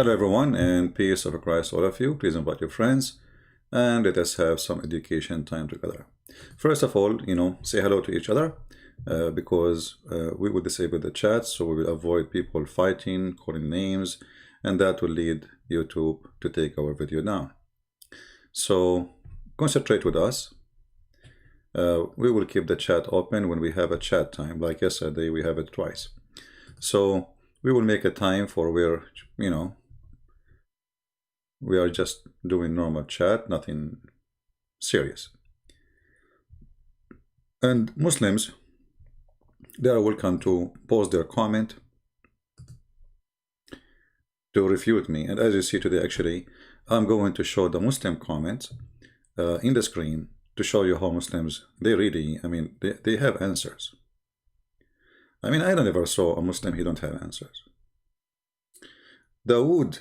Hello everyone, and peace of Christ all of you. Please invite your friends and let us have some education time together. First of all, say hello to each other because we will disable the chat, so we will avoid people fighting, calling names, and that will lead YouTube to take our video down. So concentrate with us. We will keep the chat open when we have a chat time. Like yesterday, we have it twice. So we will make a time for where, we are just doing normal chat, nothing serious. And Muslims, they are welcome to post their comment to refute me. And as you see today, actually, I'm going to show the Muslim comments in the screen to show you how Muslims, they really, they have answers. I don't ever saw a Muslim, he don't have answers. Dawood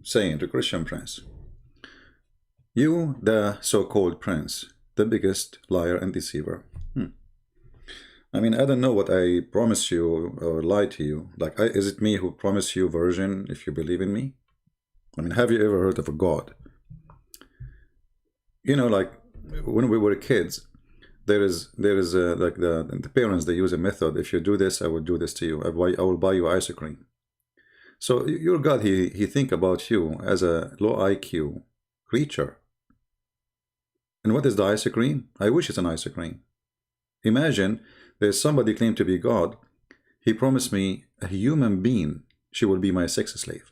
saying to Christian prince, "You, the so-called prince, the biggest liar and deceiver." I don't know what I promise you or lie to you. Like, is it me who promised you version if you believe in me? Have you ever heard of a God? Like when we were kids, there is like the parents, they use a method. If you do this, I will do this to you. I will buy you ice cream. So your God, he think about you as a low IQ creature. And what is the ice cream? I wish it's an ice cream. Imagine there's somebody claimed to be God. He promised me a human being. She will be my sex slave.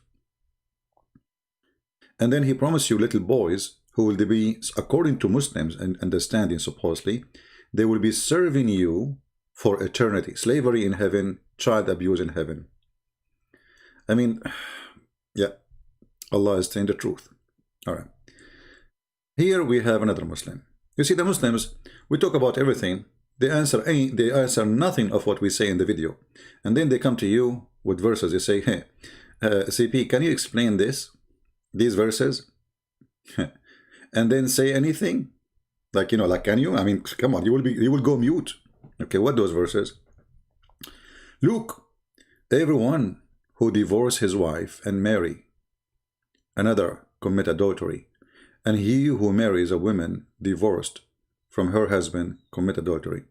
And then he promised you little boys who will be, according to Muslims and understanding supposedly, they will be serving you for eternity. Slavery in heaven, child abuse in heaven. Yeah, Allah is saying the truth. All right. Here we have another Muslim. You see, the Muslims, we talk about everything. They answer nothing of what we say in the video. And then they come to you with verses. They say, "Hey, CP, can you explain these verses?" And then say anything. Like, can you? Come on, you will go mute. Okay, what those verses? Look, everyone who divorce his wife and marry another commit adultery, and he who marries a woman divorced from her husband commit adultery.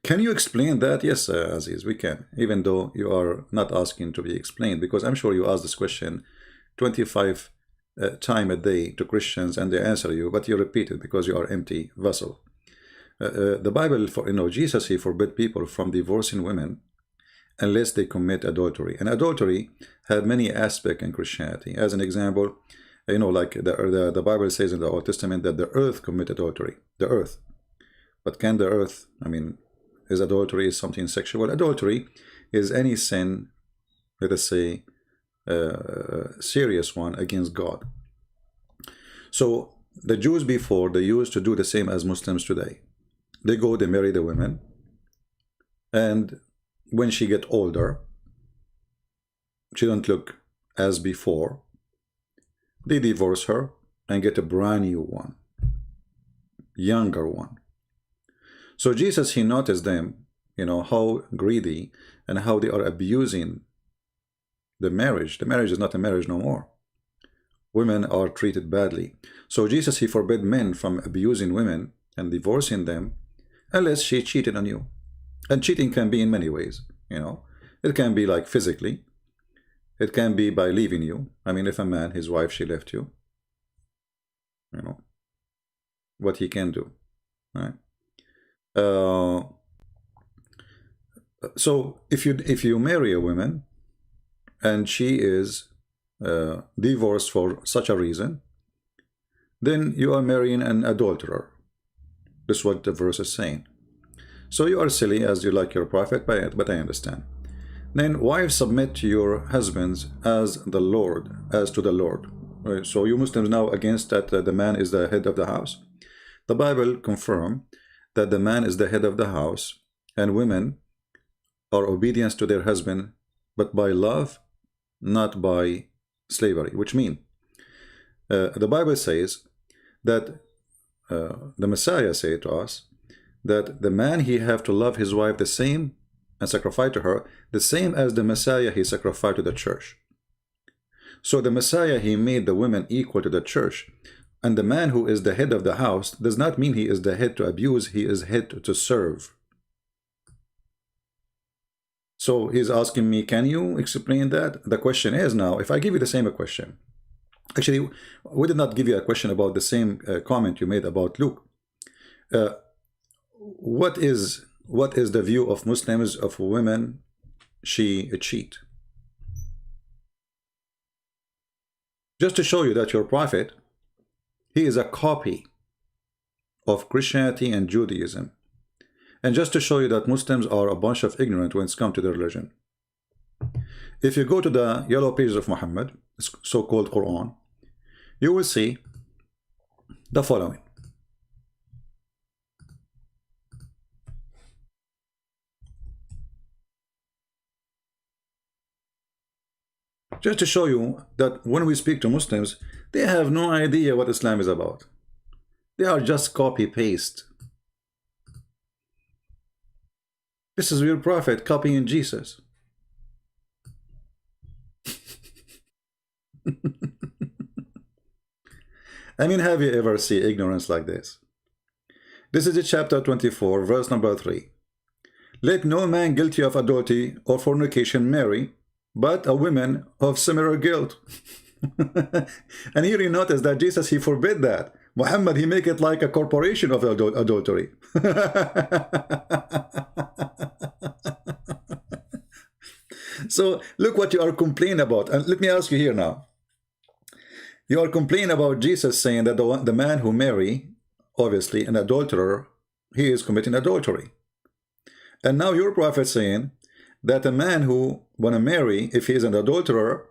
Can you explain that? Yes, Aziz, we can, even though you are not asking to be explained, because I'm sure you ask this question 25 times a day to Christians and they answer you, but you repeat it because you are empty vessel. The Bible, Jesus, he forbid people from divorcing women unless they commit adultery. And adultery had many aspects in Christianity. As an example, like the Bible says in the Old Testament that the earth commit adultery. The earth. But can the earth, is adultery something sexual? Adultery is any sin, let us say, serious one against God. So the Jews before, they used to do the same as Muslims today. They marry the women, and when she get older, she don't look as before, they divorce her and get a brand new one, younger one. So Jesus, he noticed them, how greedy and how they are abusing the marriage. The marriage is not a marriage no more. Women are treated badly. So Jesus, he forbid men from abusing women and divorcing them unless she cheated on you. And cheating can be in many ways, It can be like physically. It can be by leaving you. If a man, his wife, she left you, what he can do, right? So if you marry a woman and she is divorced for such a reason, then you are marrying an adulterer. This is what the verse is saying. So you are silly as you like your prophet, but I understand. Then wives, submit to your husbands as to the Lord. Right? So you Muslims now against that the man is the head of the house. The Bible confirms that the man is the head of the house, and women are obedient to their husband, but by love, not by slavery. Which means the Bible says that the Messiah said to us that the man, he have to love his wife the same and sacrifice to her the same as the Messiah, he sacrificed to the church. So the Messiah, he made the women equal to the church. And the man who is the head of the house does not mean he is the head to abuse, he is head to serve. So he's asking me, can you explain that? The question is now, if I give you the same question, actually, we did not give you a question about the same comment you made about Luke. What is the view of Muslims of women she cheat? Just to show you that your prophet, he is a copy of Christianity and Judaism. And just to show you that Muslims are a bunch of ignorant when it's come to their religion. If you go to the yellow pages of Muhammad, so-called Quran, you will see the following. Just to show you that when we speak to Muslims, they have no idea what Islam is about. They are just copy-paste. This is your prophet copying Jesus. I mean, have you ever seen ignorance like this? This is chapter 24, verse number 3. Let no man guilty of adultery or fornication marry, but a woman of similar guilt. And here you notice that Jesus, he forbid that. Muhammad, he make it like a corporation of adultery. So look what you are complaining about. And let me ask you here now. You are complaining about Jesus saying that the man who marry, obviously an adulterer, he is committing adultery. And now your prophet saying that a man who want to marry, if he is an adulterer,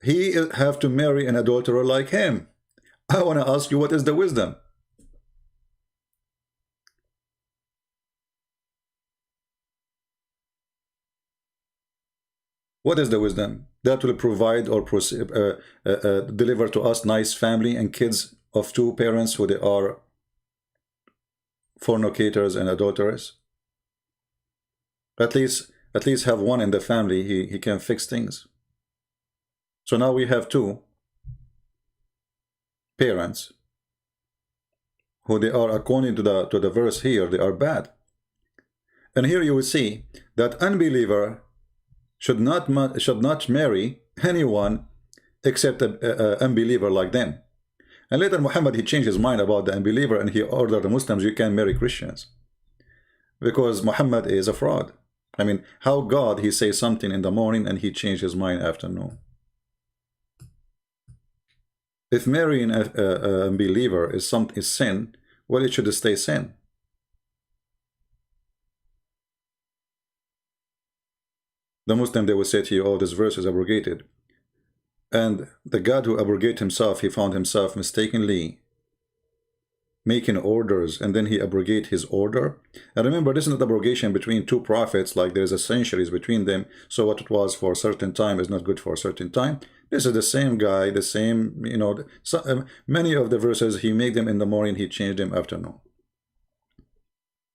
he have to marry an adulterer like him. I want to ask you, what is the wisdom? What is the wisdom that will provide or deliver to us nice family and kids of two parents who they are fornicators and adulterers? At least have one in the family, he can fix things. So now we have two parents who they are, according to the verse here, they are bad. And here you will see that unbeliever should not marry anyone except a unbeliever like them. And later Muhammad, he changed his mind about the unbeliever and he ordered the Muslims, you can marry Christians, because Muhammad is a fraud. I mean, how God, he says something in the morning and he changed his mind afternoon. If marrying a unbeliever is sin, well, it should stay sin. The Muslim, they will say to you, oh, this verse is abrogated. And the God who abrogated himself, he found himself mistakenly making orders, and then he abrogate his order. And remember, this is not abrogation between two prophets, like there's a centuries between them, so what it was for a certain time is not good for a certain time. This is the same guy, the same, you know, many of the verses, he made them in the morning, he changed them afternoon.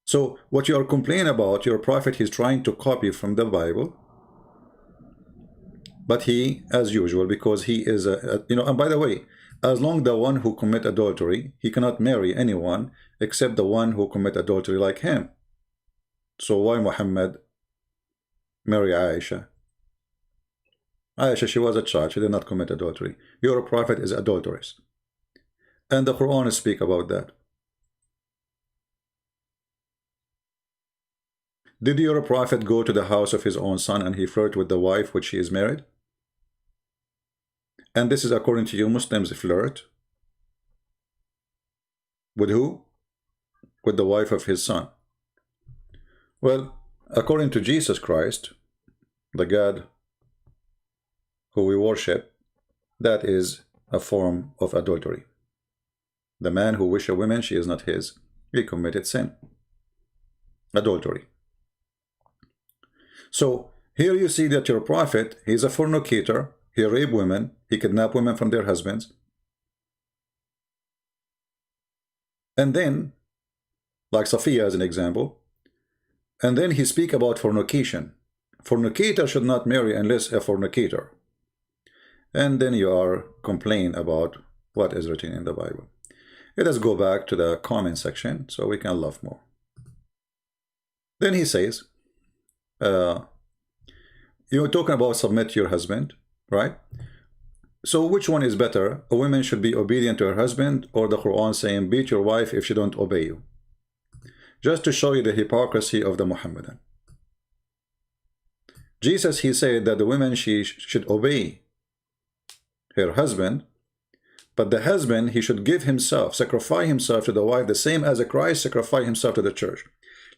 So what you are complaining about, your prophet, he's trying to copy from the Bible, but he, as usual, because he is you know, and by the way, as long the one who commit adultery, he cannot marry anyone except the one who commit adultery like him. So why Muhammad marry Aisha? Aisha, she was a child, she did not commit adultery. Your prophet is adulteress. And the Quran speak about that. Did your prophet go to the house of his own son and he flirt with the wife which he is married? And this is according to you Muslims, flirt with who? With the wife of his son. Well, according to Jesus Christ, the God who we worship, that is a form of adultery. The man who wish a woman, she is not his, he committed sin, adultery. So here you see that your prophet, he is a fornicator, he raped women, he kidnapped women from their husbands. And then, like Safiya as an example, and then he speak about fornication. Fornicator should not marry unless a fornicator. and then you are complaining about what is written in the Bible. Let us go back to the comment section so we can laugh more. Then he says, you're talking about submit to your husband, right? So which one is better? A woman should be obedient to her husband, or the Quran saying beat your wife if she don't obey you? Just to show you the hypocrisy of the Muhammadan. Jesus, he said that the woman, she should obey her husband, but the husband, he should give himself, sacrifice himself to the wife, the same as Christ sacrificed himself to the church.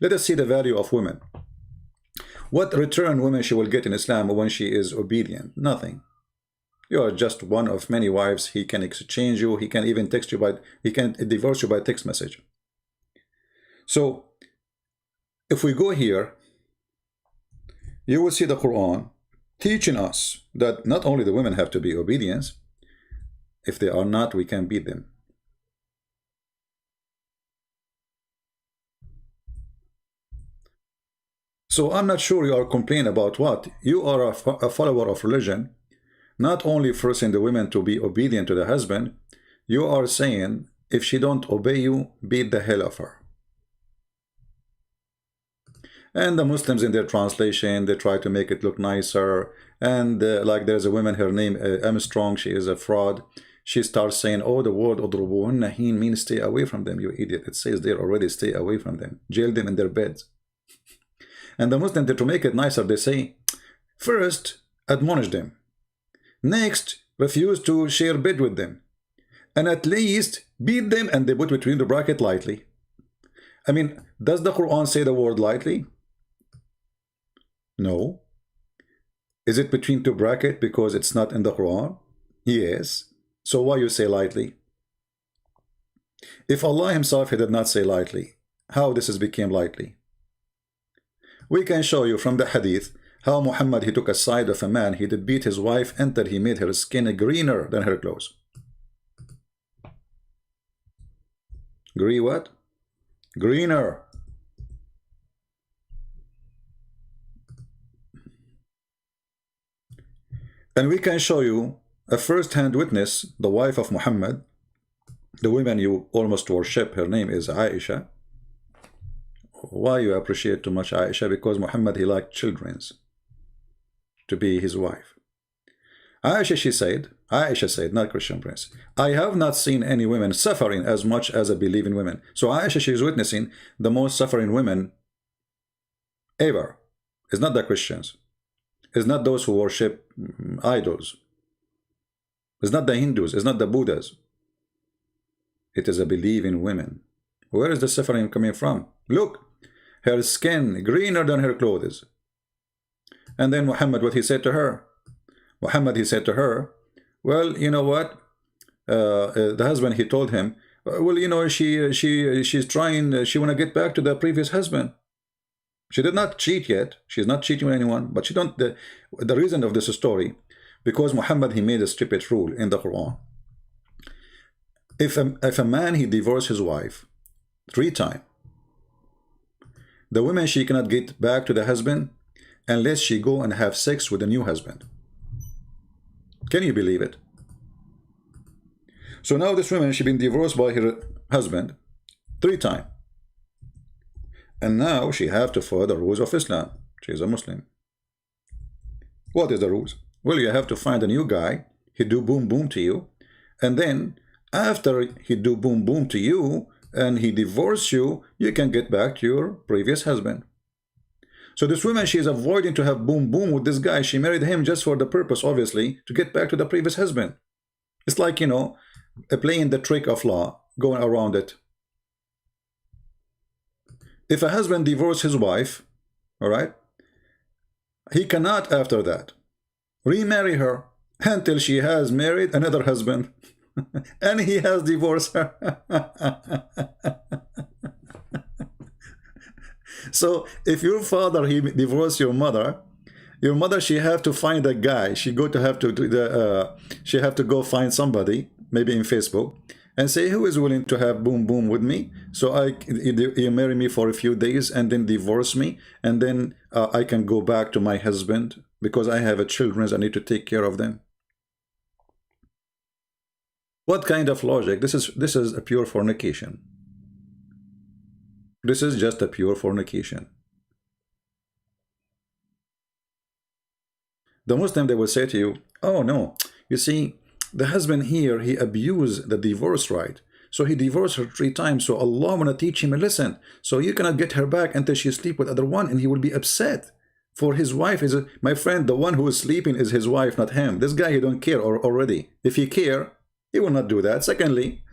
Let us see the value of women. What return women she will get in Islam when she is obedient? Nothing. You are just one of many wives. He can exchange you. He can even text you he can divorce you by text message. So if we go here, you will see the Quran teaching us that not only the women have to be obedient, if they are not, we can beat them. So I'm not sure you are complaining about what. You are a follower of religion, not only forcing the women to be obedient to the husband, you are saying if she don't obey you, beat the hell of her. And the Muslims in their translation, they try to make it look nicer. And like there's a woman, her name Armstrong, she is a fraud. She starts saying, oh, the word udrubuhunna means stay away from them, you idiot. It says there already, stay away from them. Jail them in their beds. And the Muslims, to make it nicer, they say, first, admonish them. Next, refuse to share bed with them. And at least, beat them, and they put between the bracket lightly. I mean, does the Quran say the word lightly? No. Is it between two brackets because it's not in the Quran? Yes. So why you say lightly? If Allah himself, he did not say lightly, how this has become lightly? We can show you from the hadith how Muhammad, he took a side of a man, he did beat his wife until he made her skin greener than her clothes. Green what? Greener. And we can show you a first-hand witness, the wife of Muhammad, the woman you almost worship, her name is Aisha. Why you appreciate too much Aisha? Because Muhammad, he liked children's to be his wife. Aisha said, not Christian Prince, I have not seen any women suffering as much as I believe in women. So Aisha, she is witnessing the most suffering women ever. It's not the Christians. It's not those who worship idols. It's not the Hindus. It's not the Buddhas. It is a believing women. Where is the suffering coming from? Look, her skin greener than her clothes. And then Muhammad, what he said to her? Muhammad, he said to her, well, you know what? The husband, he told him, well, you know, she's trying, she want to get back to the previous husband. She did not cheat yet. She's not cheating with anyone, but she don't. The reason of this story, because Muhammad, he made a stupid rule in the Quran. If a man, he divorced his wife 3 times, the woman, she cannot get back to the husband unless she go and have sex with a new husband. Can you believe it? So now this woman, she been divorced by her husband 3 times. And now she have to follow the rules of Islam. She is a Muslim. What is the rules? Well, you have to find a new guy. He do boom boom to you. And then after he do boom boom to you and he divorce you, you can get back to your previous husband. So this woman, she is avoiding to have boom boom with this guy. She married him just for the purpose, obviously, to get back to the previous husband. It's like, you know, playing the trick of law, going around it. If a husband divorces his wife, all right, he cannot after that remarry her until she has married another husband and he has divorced her. So if your father, he divorced your mother, she have to find a guy. She have to go find somebody, maybe in Facebook, and say, who is willing to have boom boom with me? So you marry me for a few days and then divorce me, and then I can go back to my husband because I have children. I need to take care of them. What kind of logic? This is a pure fornication. This is just a pure fornication. The Muslim, they will say to you, oh no, you see, the husband here, he abused the divorce right. So he divorced her 3 times. So Allah wanna teach him a lesson. So you cannot get her back until she sleep with other one, and he will be upset. For his wife is my friend, the one who is sleeping is his wife, not him. This guy, he don't care already. If he care, he will not do that. Secondly,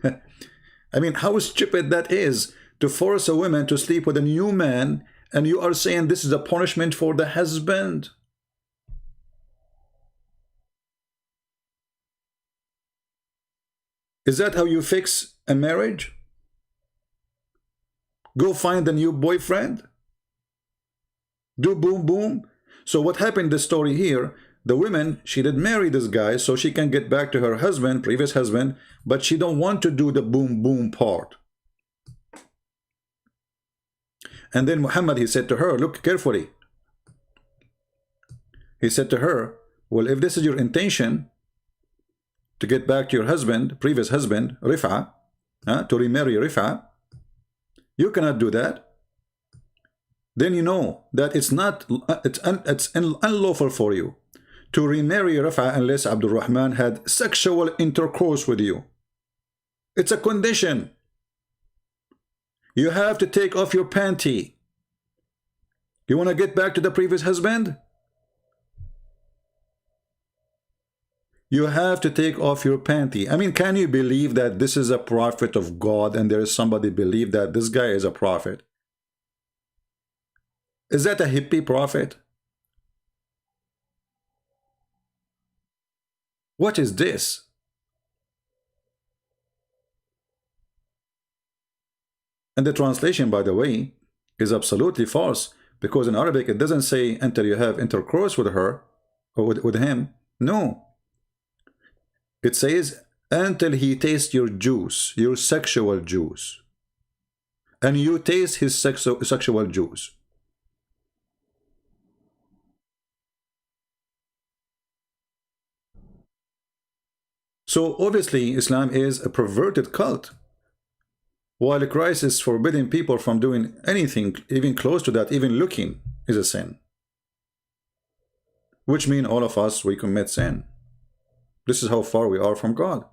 I mean, how stupid that is to force a woman to sleep with a new man, and you are saying this is a punishment for the husband. Is that how you fix a marriage? Go find a new boyfriend? Do boom boom? So what happened in the story here, the woman, she did marry this guy so she can get back to her husband, previous husband, but she don't want to do the boom boom part. And then Muhammad, he said to her, look carefully. He said to her, well, if this is your intention, to get back to your husband, previous husband, Rif'a, to remarry Rif'a, you cannot do that. Then you know that it's unlawful for you to remarry Rif'a unless Abdul Rahman had sexual intercourse with you. It's a condition. You have to take off your panty. You want to get back to the previous husband? You have to take off your panty. I mean, can you believe that this is a prophet of God and there is somebody believe that this guy is a prophet? Is that a hippie prophet? What is this? And the translation, by the way, is absolutely false, because in Arabic it doesn't say until you have intercourse with her or with him. No. It says until he tastes your juice, your sexual juice. And you taste his sexual juice. So obviously Islam is a perverted cult. While Christ is forbidding people from doing anything, even close to that, even looking is a sin. Which means all of us, we commit sin. This is how far we are from God.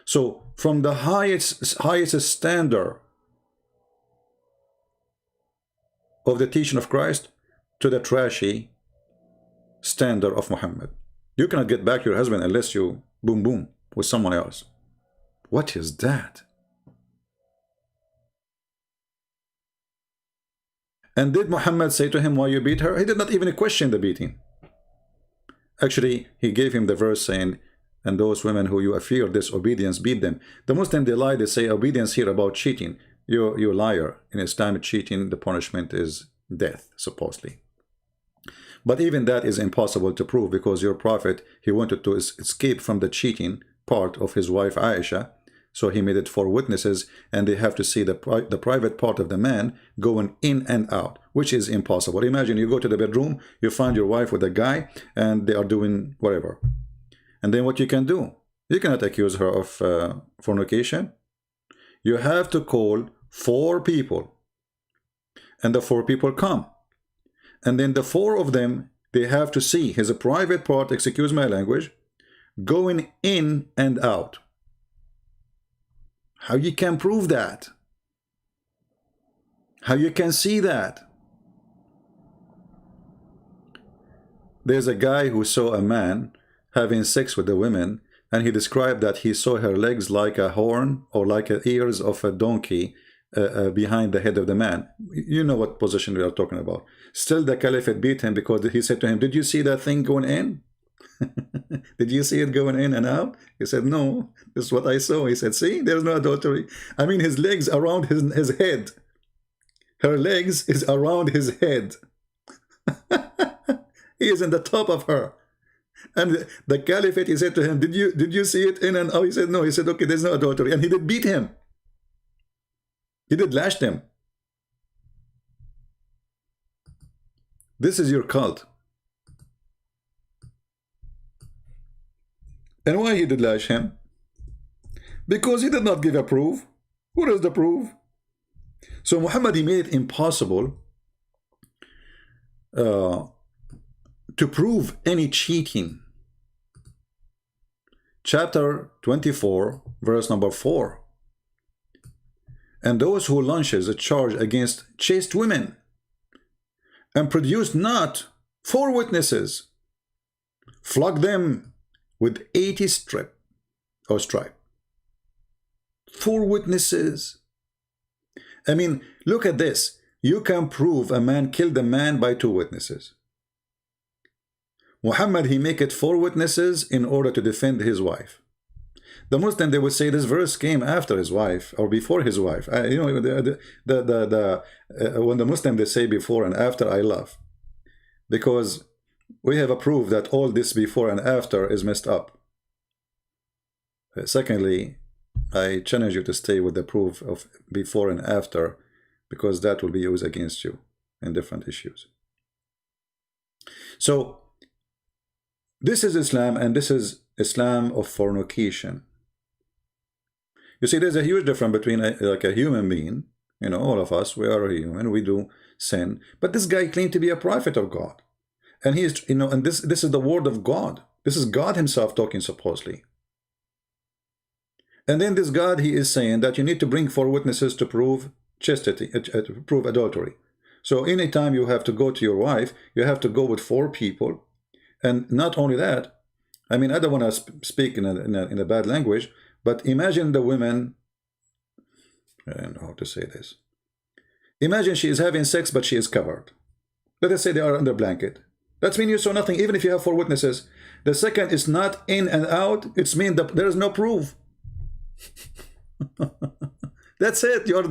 So from the highest standard of the teaching of Christ to the trashy standard of Muhammad. You cannot get back your husband unless you boom boom with someone else. What is that? And did Muhammad say to him, why you beat her? He did not even question the beating. Actually, he gave him the verse saying, and those women who you fear disobedience, beat them. The Muslim, they lie, they say obedience here about cheating. You liar. In Islam, cheating, the punishment is death, supposedly. But even that is impossible to prove, because your prophet, he wanted to escape from the cheating part of his wife Aisha. So he made it 4 witnesses, and they have to see the private part of the man going in and out, which is impossible. Imagine you go to the bedroom, you find your wife with a guy, and they are doing whatever. And then what you can do? You cannot accuse her of fornication. You have to call 4 people. And the 4 people come. And then the 4 of them, they have to see his private part, excuse my language, going in and out. How you can prove that? How you can see that? There's a guy who saw a man having sex with a woman, and he described that he saw her legs like a horn or like the ears of a donkey behind the head of the man. You know what position we are talking about. Still, the Caliphate beat him because he said to him, did you see that thing going in? Did you see it going in and out? He said, no, this is what I saw. He said, see, there's no adultery. I mean, his legs around his head. Her legs is around his head. He is in the top of her. And the Caliphate, he said to him, did you see it in and out? He said, no. He said, okay, there's no adultery. And he did beat him. He did lash him. This is your cult. And why he did lash him? Because he did not give a proof. What is the proof? So Muhammad, he made it impossible to prove any cheating. Chapter 24, verse number 4. And those who launches a charge against chaste women and produce not 4 witnesses, flog them with 80 stripe. 4 witnesses. I mean, look at this. You can prove a man killed a man by 2 witnesses. Muhammad, he make it 4 witnesses in order to defend his wife. The Muslim, they would say this verse came after his wife or before his wife. You know, when the Muslim, they say before and after, I love, because we have a proof that all this before and after is messed up. Secondly, I challenge you to stay with the proof of before and after, because that will be used against you in different issues. So this is Islam, and this is Islam of fornication. You see, there's a huge difference between like a human being, you know, all of us, we are human, we do sin, but this guy claimed to be a prophet of God, and he is, you know, and this is the word of God. This is God himself talking, supposedly. And then this God, he is saying that you need to bring 4 witnesses to prove chastity, to prove adultery. So anytime you have to go to your wife, you have to go with 4 people. And not only that, I mean, I don't want to speak in a bad language, but imagine the women, I don't know how to say this. Imagine she is having sex, but she is covered. Let us say they are under blanket. That means you saw nothing, even if you have 4 witnesses. The second is not in and out. It's mean that there is no proof. That's it. You're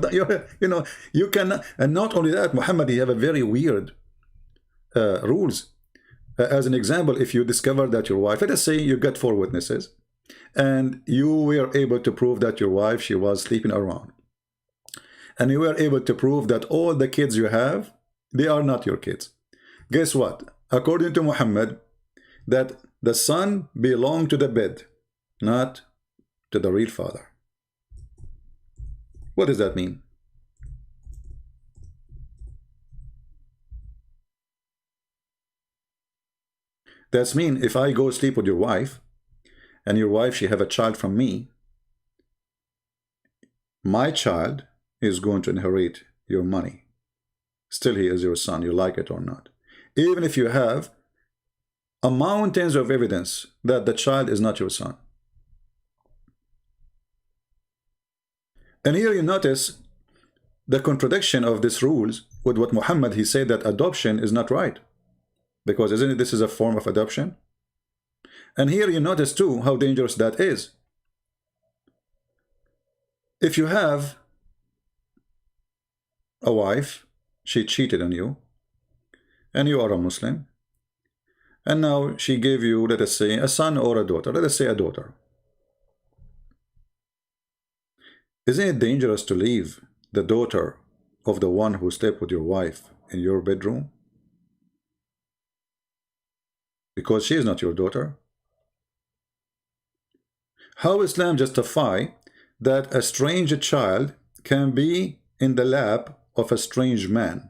you know, you can. And not only that, Muhammad, he have a very weird rules. As an example, if you discover that your wife, let us say you got 4 witnesses, and you were able to prove that your wife, she was sleeping around, and you were able to prove that all the kids you have, they are not your kids. Guess what? According to Muhammad, that the son belonged to the bed, not to the real father. What does that mean? That's mean if I go sleep with your wife, and your wife, she have a child from me, my child is going to inherit your money. Still, he is your son, you like it or not. Even if you have a mountains of evidence that the child is not your son. And here you notice the contradiction of these rules with what Muhammad, he said that adoption is not right. Because isn't it, this is a form of adoption? And here you notice too how dangerous that is. If you have a wife, she cheated on you, and you are a Muslim, and now she gave you, let us say, a son or a daughter, let us say a daughter. Isn't it dangerous to leave the daughter of the one who slept with your wife in your bedroom? Because she is not your daughter. How Islam justify that a strange child can be in the lap of a strange man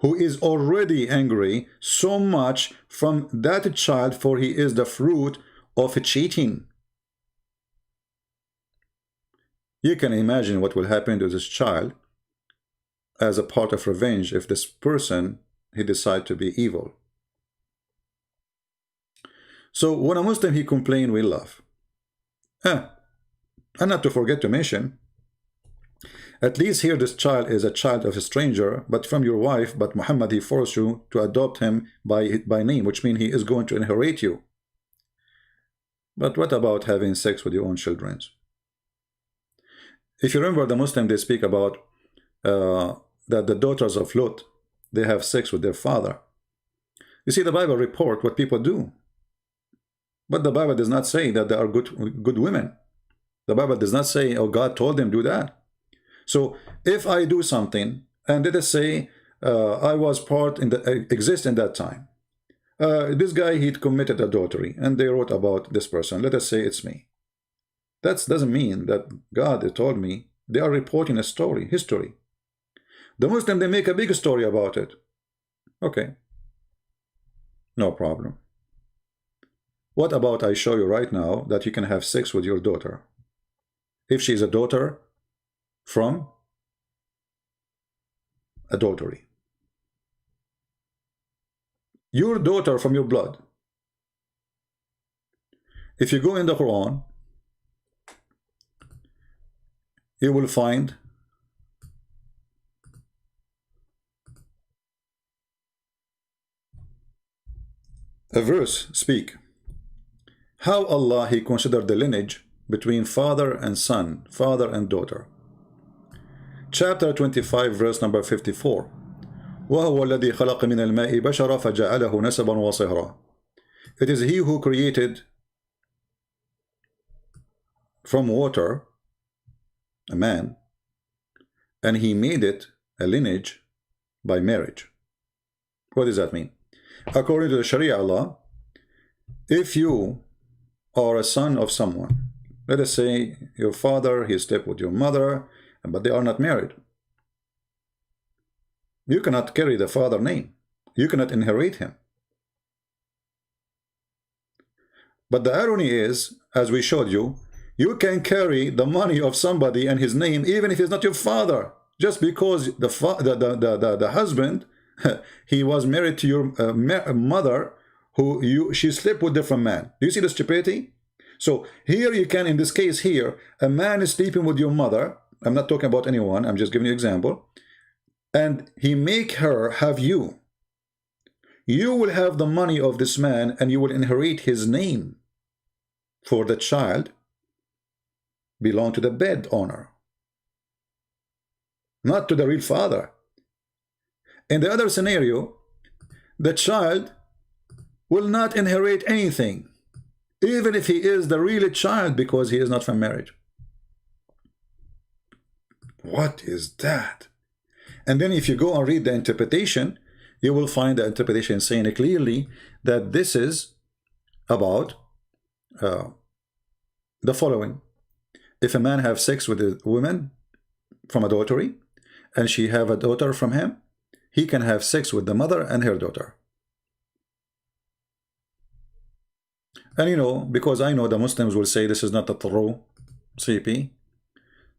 who is already angry so much from that child, for he is the fruit of cheating? You can imagine what will happen to this child as a part of revenge if this person, he decide to be evil. So when a Muslim, he complain, we love. And not to forget to mention, at least here this child is a child of a stranger, but from your wife, but Muhammad, he forced you to adopt him by name, which means he is going to inherit you. But what about having sex with your own children? If you remember, the Muslim, they speak about that the daughters of Lot, they have sex with their father. You see, the Bible report what people do. But the Bible does not say that they are good women. The Bible does not say, oh, God told them do that. So if I do something, and let us say I was part in the exist in that time, this guy, he committed adultery, and they wrote about this person. Let us say it's me. That doesn't mean that God told me. They are reporting a story, history. The Muslim, they make a big story about it. Okay, no problem. What about I show you right now that you can have sex with your daughter? If she is a daughter from adultery. Your daughter from your blood. If you go in the Quran, you will find a verse speak how Allah he considered the lineage between father and son, father and daughter. Chapter 25 verse number 54. وهو الذي خلق من الماء بشرا فجعله نسبا وصهرا. It is he who created from water a man, and he made it a lineage by marriage. What does that mean? According to the Sharia law, if you are a son of someone, let us say your father, he slept with your mother, but they are not married, you cannot carry the father name. You cannot inherit him. But the irony is, as we showed you, you can carry the money of somebody and his name even if he's not your father, just because the husband he was married to your mother, who she slept with different man. Do you see the stupidity? So here you can, in this case here, a man is sleeping with your mother. I'm not talking about anyone, I'm just giving you an example. And he make her have you. You will have the money of this man and you will inherit his name, for the child belong to the bed owner, not to the real father. In the other scenario, the child will not inherit anything, even if he is the real child, because he is not from marriage. What is that? And then if you go and read the interpretation, you will find the interpretation saying clearly that this is about the following. If a man have sex with a woman from adultery, and she have a daughter from him, he can have sex with the mother and her daughter. And you know, because I know the Muslims will say this is not a true CP.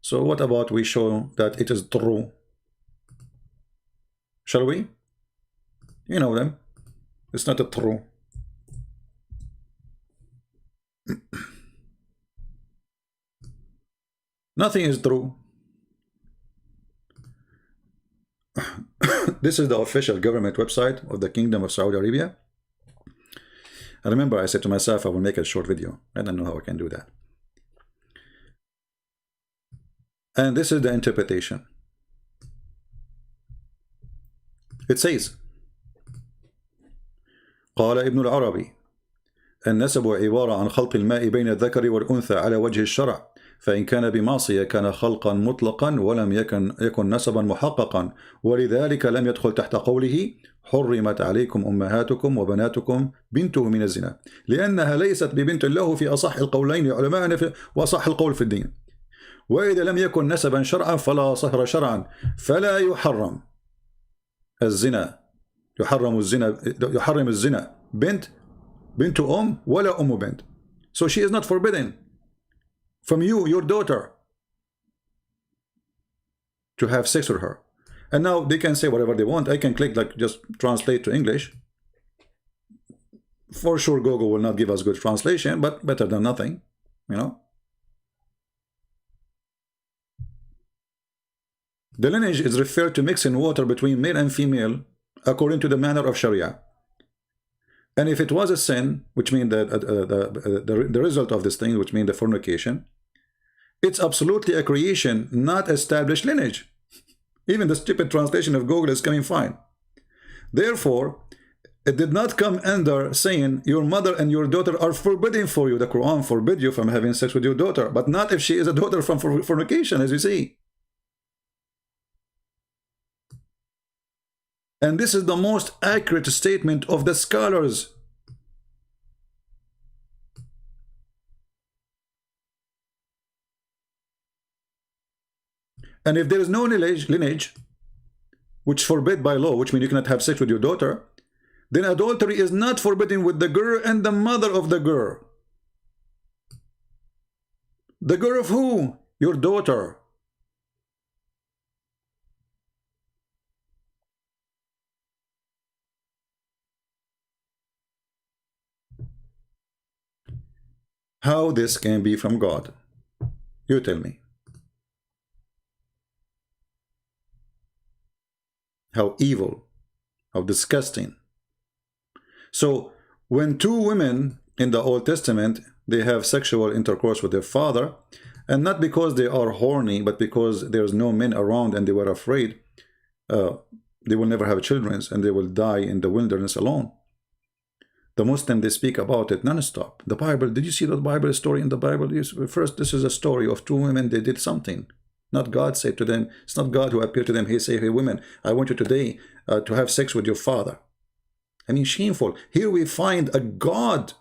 So what about we show that it is true? Shall we? You know them. It's not a true. Nothing is true. This is the official government website of the Kingdom of Saudi Arabia. I remember I said to myself I will make a short video. I don't know how I can do that. And this is the interpretation. It says قال ابن العربي النسب عبارة عن خلط الماء بين الذكر والأنثى على وجه الشرع، فإن كان بمعصية كان خلقا مطلقا ولم يكن نسبا محققا، ولذلك لم يدخل تحت قوله حرمت عليكم أمهاتكم وبناتكم بنته من الزنا، لأنها ليست ببنت له في أصح القولين لعلمائنا وأصح القول في الدين. وإذا لم يكن نسبا شرعا فلا صهر شرعا، فلا يحرم الزنا، يحرم الزنا بنت ولا بنت. So she is not forbidden from you, your daughter, to have sex with her. And now they can say whatever they want. I can click like just translate to English. For sure Google will not give us good translation, but better than nothing, you know. The lineage is referred to mixing water between male and female according to the manner of Sharia. And if it was a sin, which means that the result of this thing, which means the fornication, it's absolutely a creation, not established lineage. Even the stupid translation of Google is coming fine. Therefore, it did not come under saying your mother and your daughter are forbidden for you. The Quran forbid you from having sex with your daughter, but not if she is a daughter from fornication, as you see. And this is the most accurate statement of the scholars. And if there is no lineage, which forbid by law, which means you cannot have sex with your daughter, then adultery is not forbidden with the girl and the mother of the girl. The girl of who? Your daughter. How this can be from God? You tell me. How evil, how disgusting. So when two women in the Old Testament, they have sexual intercourse with their father, and not because they are horny, but because there's no men around and they were afraid, they will never have children and they will die in the wilderness alone. The Muslim, they speak about it non-stop. The Bible, did you see the Bible story in the Bible? First, this is a story of two women, they did something. Not God said to them, it's not God who appeared to them. He said, hey women, I want you today to have sex with your father. I mean, shameful. Here we find a God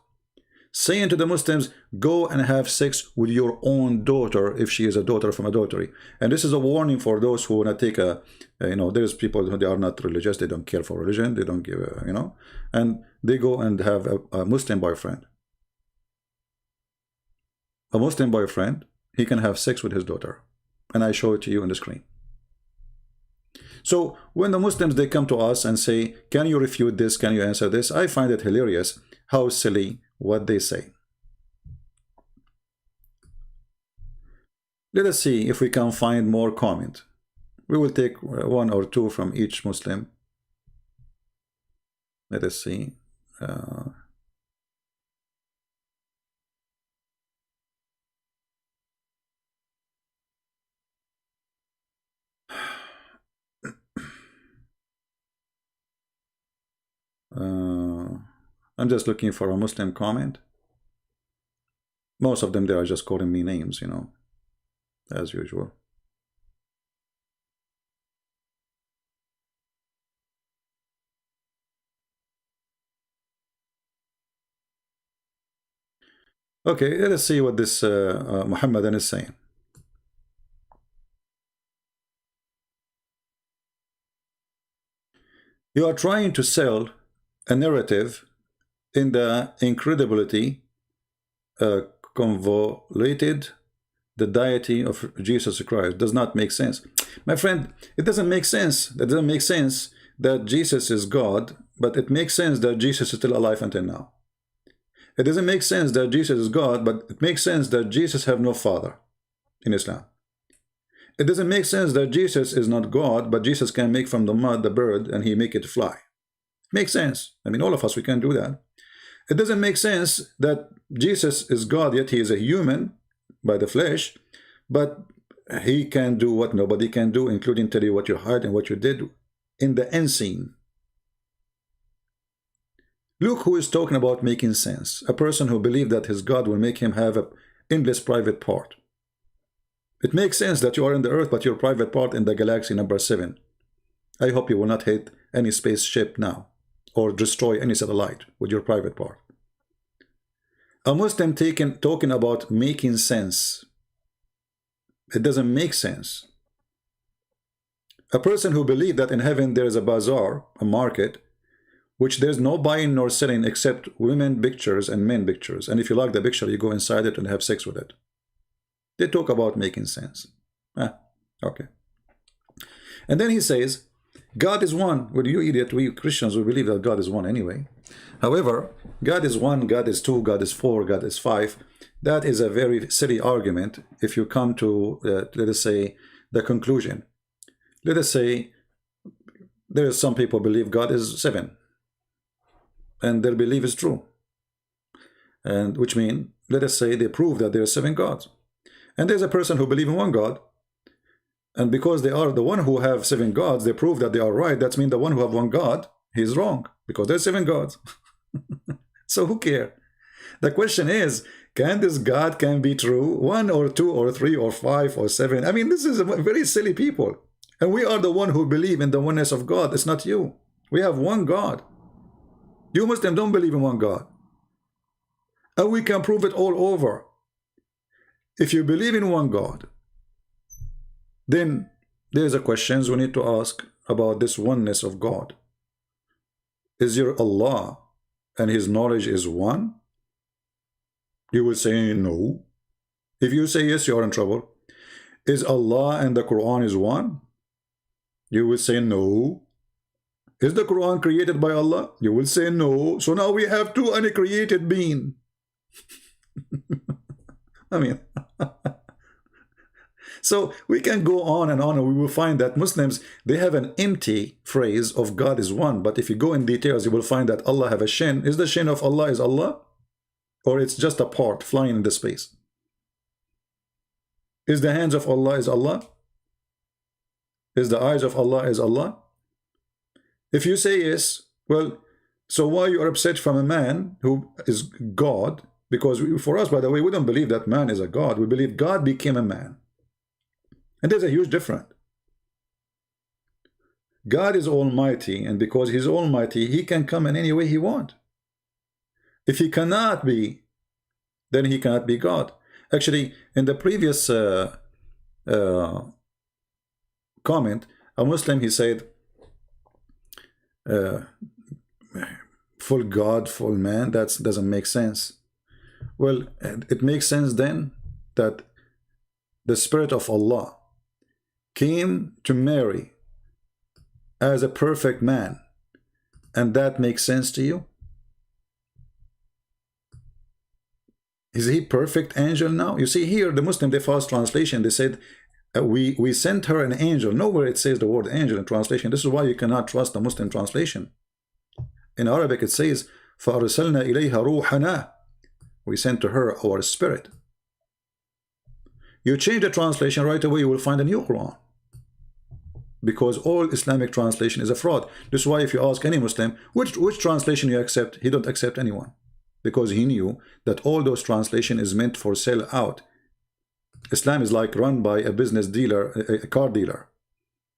saying to the Muslims, go and have sex with your own daughter if she is a daughter from adultery. And this is a warning for those who want to take a, there's people who they are not religious, they don't care for religion, they don't give, and they go and have a Muslim boyfriend. A Muslim boyfriend, he can have sex with his daughter. And I show it to you on the screen. So when the Muslims, they come to us and say, can you refute this? Can you answer this? I find it hilarious how silly what they say. Let us see if we can find more comment. We will take one or two from each Muslim. Let us see. I'm just looking for a Muslim comment. Most of them, they are just calling me names, as usual. Okay, let us see what this Muhammadan is saying. You are trying to sell a narrative in the incredibility convoluted the deity of Jesus Christ. Does not make sense. My friend, it doesn't make sense. That doesn't make sense that Jesus is God, but it makes sense that Jesus is still alive until now. It doesn't make sense that Jesus is God, but it makes sense that Jesus have no father in Islam. It doesn't make sense that Jesus is not God, but Jesus can make from the mud the bird and he make it fly. It makes sense. I mean, all of us, we can do that. It doesn't make sense that Jesus is God, yet he is a human by the flesh, but he can do what nobody can do, including tell you what you heard and what you did in the unseen. Look who is talking about making sense. A person who believes that his God will make him have an endless private part. It makes sense that you are in the earth, but your private part in the galaxy number 7. I hope you will not hit any spaceship now, or destroy any satellite with your private part. A Muslim talking about making sense. It doesn't make sense. A person who believes that in heaven there is a bazaar, a market, which there's no buying nor selling except women pictures and men pictures. And if you like the picture, you go inside it and have sex with it. They talk about making sense. Okay. And then he says, God is one. Well, you idiot, we Christians, we believe that God is one anyway. However, God is one, God is two, God is four, God is five. That is a very silly argument if you come to, let us say, the conclusion. Let us say, there is some people believe God is 7. And their belief is true. And which means, let us say, they prove that there are 7 gods. And there's a person who believes in one God. And because they are the one who have 7 gods, they prove that they are right. That means the one who have one God, he's wrong. Because there's 7 gods. So who cares? The question is, can this God can be true? 1 or 2 or 3 or 5 or 7? I mean, this is very silly people. And we are the one who believe in the oneness of God. It's not you. We have one God. You Muslims don't believe in one God. And we can prove it all over. If you believe in one God, Then there's a questions we need to ask about this oneness of God. Is your Allah and his knowledge is one? You will say no. If you say yes, you are in trouble. Is Allah and the Quran is one? You will say no. Is the Quran created by Allah? You will say no. So now we have two uncreated beings. I mean, so we can go on and we will find that Muslims, they have an empty phrase of God is one. But if you go in details, you will find that Allah have a shin. Is the shin of Allah is Allah? Or it's just a part flying in the space? Is the hands of Allah is Allah? Is the eyes of Allah is Allah? If you say yes, well, so why you are upset from a man who is God? Because for us, by the way, we don't believe that man is a God. We believe God became a man. And there's a huge difference. God is almighty, and because he's almighty, he can come in any way he wants. If he cannot be, then he cannot be God. Actually, in the previous comment, a Muslim, he said, full God, full man, that doesn't make sense. Well, it makes sense then that the Spirit of Allah came to Mary as a perfect man, and that makes sense to you? Is he perfect angel now? You see here, the Muslim, they false translation, they said, we sent her an angel. Nowhere it says the word angel in translation. This is why you cannot trust the Muslim translation. In Arabic it says, فَأَرْسَلْنَا إِلَيْهَا رُوحَنَا. We sent to her our spirit. You change the translation right away, you will find a new Quran. Because all Islamic translation is a fraud. This is why if you ask any Muslim, which translation you accept, he don't accept anyone. Because he knew that all those translation is meant for sell out. Islam is like run by a business dealer, a car dealer.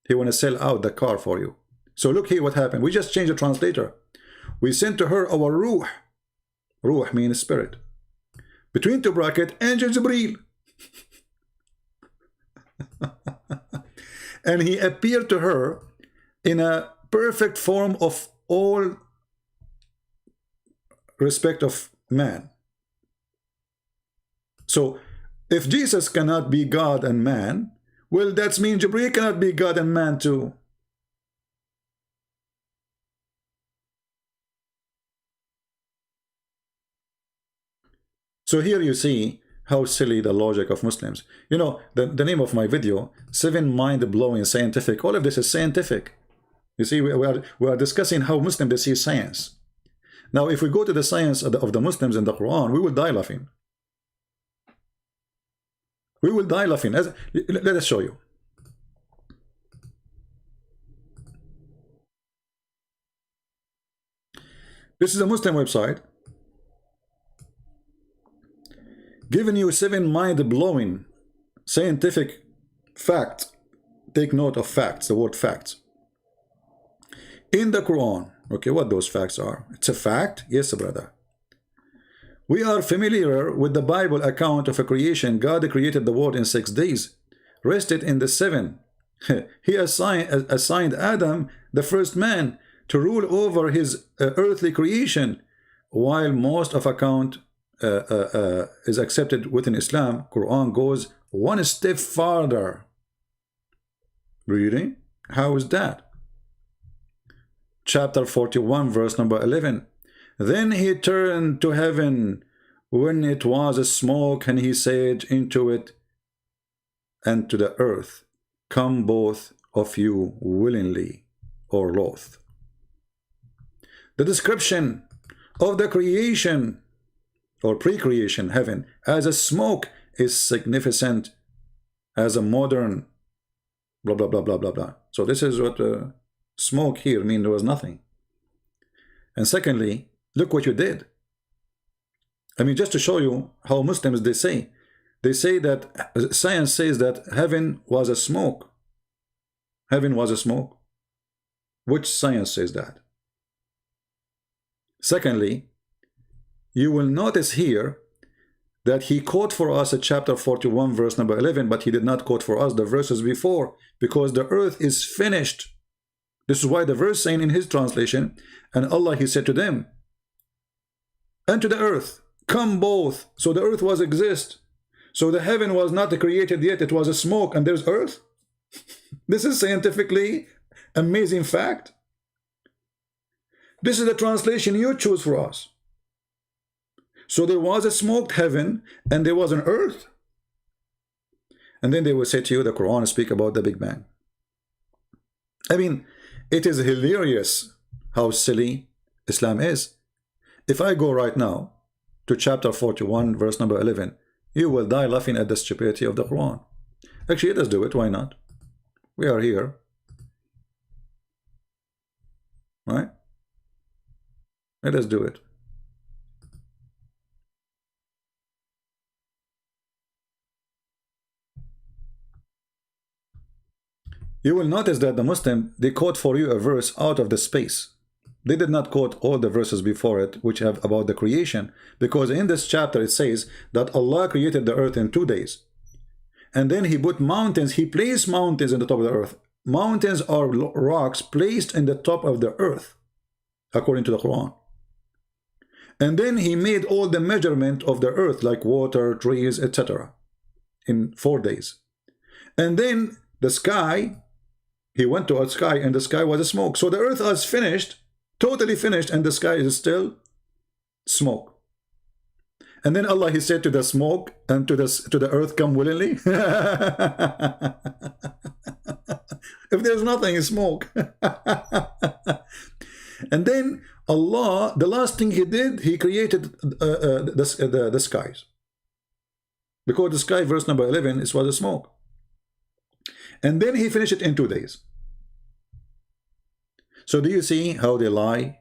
He want to sell out the car for you. So look here what happened. We just changed the translator. We sent to her our ruh. Ruh means spirit. Between two brackets, angel Jibreel. And he appeared to her in a perfect form of all respect of man. So if Jesus cannot be God and man, well, that means Jibreel cannot be God and man too. So here you see how silly the logic of Muslims. You know, the name of my video, 7 mind-blowing scientific. All of this is scientific. You see, we are discussing how Muslims they see science. Now, if we go to the science of the Muslims in the Quran, we will die laughing. We will die laughing. Let us show you. This is a Muslim website giving you 7 mind-blowing scientific facts. Take note of facts, the word facts. In the Quran, okay, what those facts are. It's a fact? Yes, brother. We are familiar with the Bible account of a creation. God created the world in 6 days, rested in the 7. He assigned Adam, the first man, to rule over his earthly creation, while most of account is accepted within Islam. Quran goes one step farther. Really? How is that? Chapter 41, verse number 11. Then he turned to heaven when it was a smoke, and he said into it and to the earth, come both of you willingly or loth. The description of the creation or pre-creation heaven as a smoke is significant as a modern blah blah blah blah blah blah. So this is what smoke here means. There was nothing. And secondly, look what you did. I mean, just to show you how Muslims they say that science says that heaven was a smoke. Heaven was a smoke. Which science says that? Secondly, you will notice here that he quote for us at chapter 41 verse number 11, but he did not quote for us the verses before, because the earth is finished. This is why the verse saying in his translation, and Allah, he said to them, and to the earth, come both. So the earth was exist. So the heaven was not created yet, it was a smoke, and there's earth. This is scientifically amazing fact. This is the translation you choose for us. So there was a smoked heaven and there was an earth. And then they will say to you, the Quran speak about the Big Bang. I mean, it is hilarious how silly Islam is. If I go right now to chapter 41 verse number 11, you will die laughing at the stupidity of the Quran. Actually, let's do it. Why not? We are here, right? Let us do it. You will notice that the Muslim, they quote for you a verse out of the space. They did not quote all the verses before it which have about the creation, because in this chapter it says that Allah created the earth in 2 days. And then he put mountains, he placed mountains in the top of the earth. Mountains are rocks placed in the top of the earth, according to the Quran. And then he made all the measurement of the earth, like water, trees, etc., in 4 days. And then the sky, he went to a sky, and the sky was a smoke. So the earth is finished, totally finished, and the sky is still smoke. And then Allah, he said to the smoke and to the earth, come willingly. If there's nothing, it's smoke. And then Allah, the last thing he did, he created the skies. Because the sky, verse number 11, was a smoke. And then he finished it in 2 days. So do you see how they lie?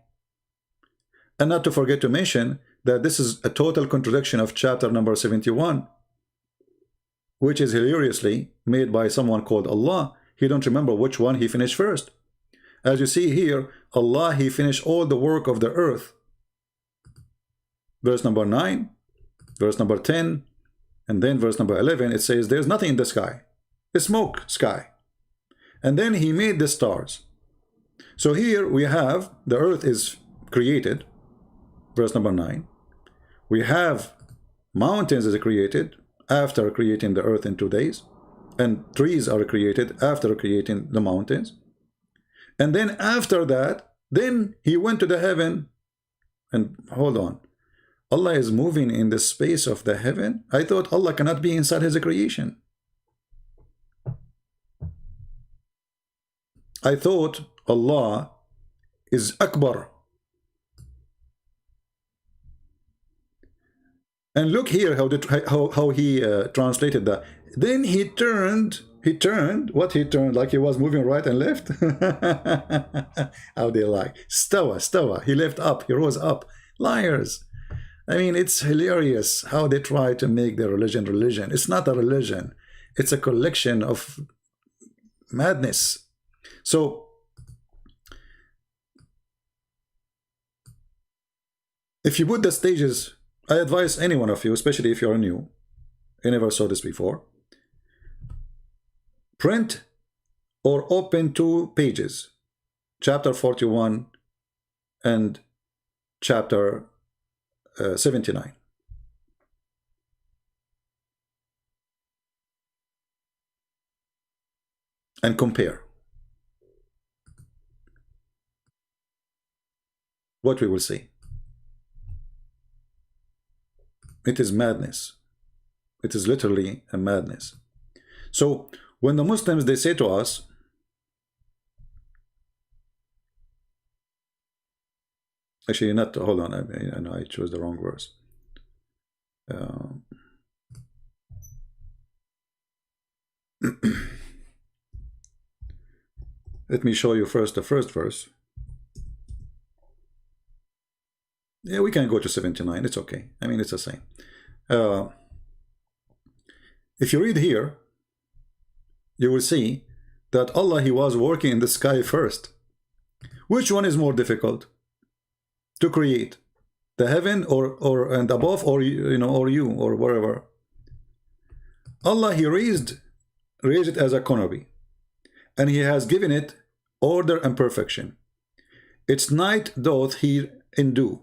And not to forget to mention that this is a total contradiction of chapter number 71, which is hilariously made by someone called Allah. He don't remember which one he finished first. As you see here, Allah, he finished all the work of the earth. Verse number 9, verse number 10, and then verse number 11, it says there's nothing in the sky. A smoke sky. And then he made the stars. So here we have the earth is created, verse number 9. We have mountains is created after creating the earth in 2 days, and trees are created after creating the mountains. And then after that, then he went to the heaven. And hold on, Allah is moving in the space of the heaven? I thought Allah cannot be inside his creation. I thought Allah is Akbar. And look here how he translated that. Then he turned, like he was moving right and left. How they lie. Stawa, he left up, he rose up. Liars. I mean, it's hilarious how they try to make their religion. It's not a religion. It's a collection of madness. So, if you put the stages, I advise any one of you, especially if you're new, you never saw this before, print or open 2 pages, chapter 41 and chapter 79. And compare. What we will see. It is madness. It is literally a madness. So when the Muslims, they say to us, actually not, hold on, I chose the wrong verse. Let me show you first the first verse. Yeah, we can go to 79. It's okay. I mean, it's the same. If you read here, you will see that Allah, he was working in the sky first. Which one is more difficult to create? the heaven or and above, or or you, or wherever. Allah, He raised it as a canopy, and He has given it order and perfection. Its night doth He endue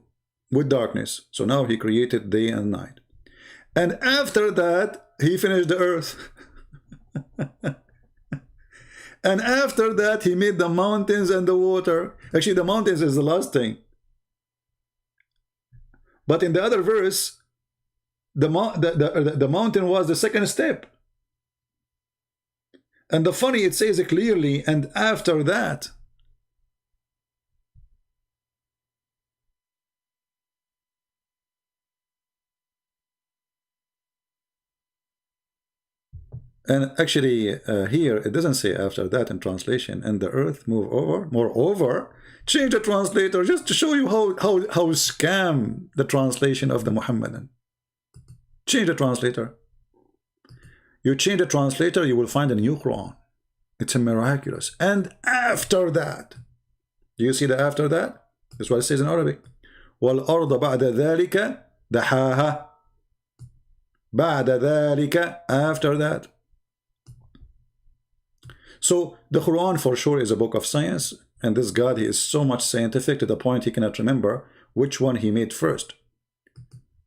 with darkness. So now He created day and night, and after that He finished the earth. And after that He made the mountains and the water. Actually, the mountains is the last thing, but in the other verse, the mountain was the second step. And the funny, it says it clearly, and after that. And actually, here it doesn't say after that in translation. And the earth move over. Moreover, change the translator just to show you how scam the translation of the Muhammadan. Change the translator. You change the translator, you will find a new Quran. It's a miraculous. And after that, do you see the after that? That's what it says in Arabic. وَالْأَرْضَ بَعْدَ ذَلِكَ دَحَاهَا. بَعْدَ ذَلِكَ, after that. So the Quran for sure is a book of science, and this God, He is so much scientific to the point He cannot remember which one He made first.